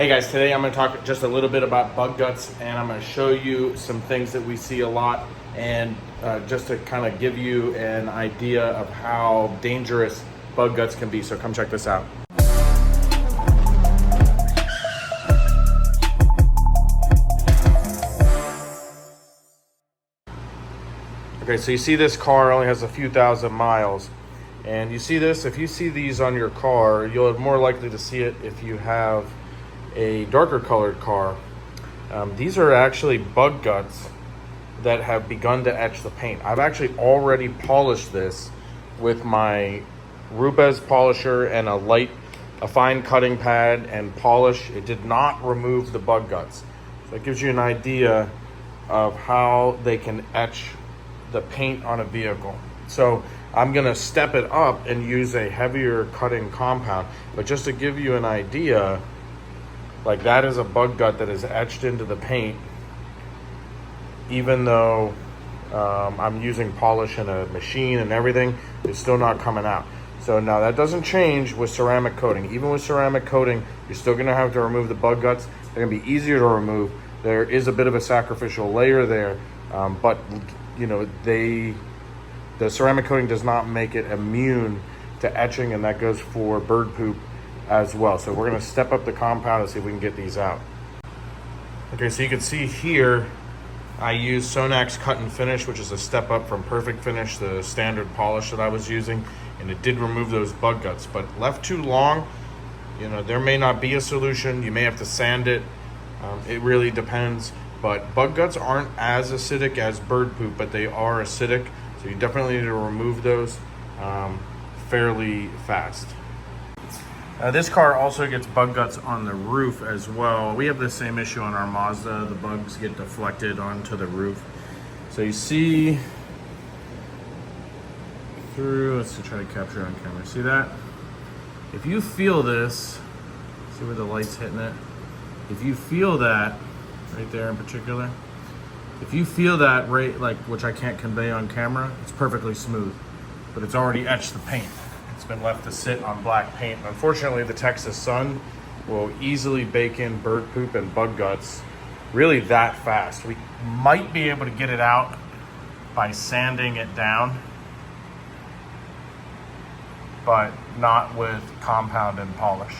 Hey guys, today I'm going to talk just a little bit about bug guts, and I'm going to show you some things that we see a lot, and just to kind of give you an idea of how dangerous bug guts can be. So come check this out. Okay, so you see this car only has a few thousand miles, and you see this, if you see these on your car, you're more likely to see it if you have a darker colored car. These are actually bug guts that have begun to etch the paint. I've actually already polished this with my Rubez polisher and a fine cutting pad and polish. It did not remove the bug guts. So it gives you an idea of how they can etch the paint on a vehicle. So I'm gonna step it up and use a heavier cutting compound, but just to give you an idea, like that is a bug gut that is etched into the paint, even though I'm using polish and a machine and everything, it's still not coming out. So now that doesn't change with ceramic coating. Even with ceramic coating, you're still gonna have to remove the bug guts. They're gonna be easier to remove. There is a bit of a sacrificial layer there, but you know, the ceramic coating does not make it immune to etching, and that goes for bird poop as well. So we're gonna step up the compound and see if we can get these out. Okay, so you can see here, I use Sonak's Cut and Finish, which is a step up from Perfect Finish, the standard polish that I was using, and it did remove those bug guts. But left too long, you know, there may not be a solution. You may have to sand it. It really depends. But bug guts aren't as acidic as bird poop, but they are acidic. So you definitely need to remove those fairly fast. This car also gets bug guts on the roof as well. We have the same issue on our Mazda. The bugs get deflected onto the roof. So you see through, let's try to capture on camera. See that? If you feel this, see where the light's hitting it? If you feel that, right there in particular, if you feel that right, like, which I can't convey on camera, it's perfectly smooth, but it's already etched the paint. It's been left to sit on black paint. Unfortunately, the Texas sun will easily bake in bird poop and bug guts really that fast. We might be able to get it out by sanding it down, but not with compound and polish.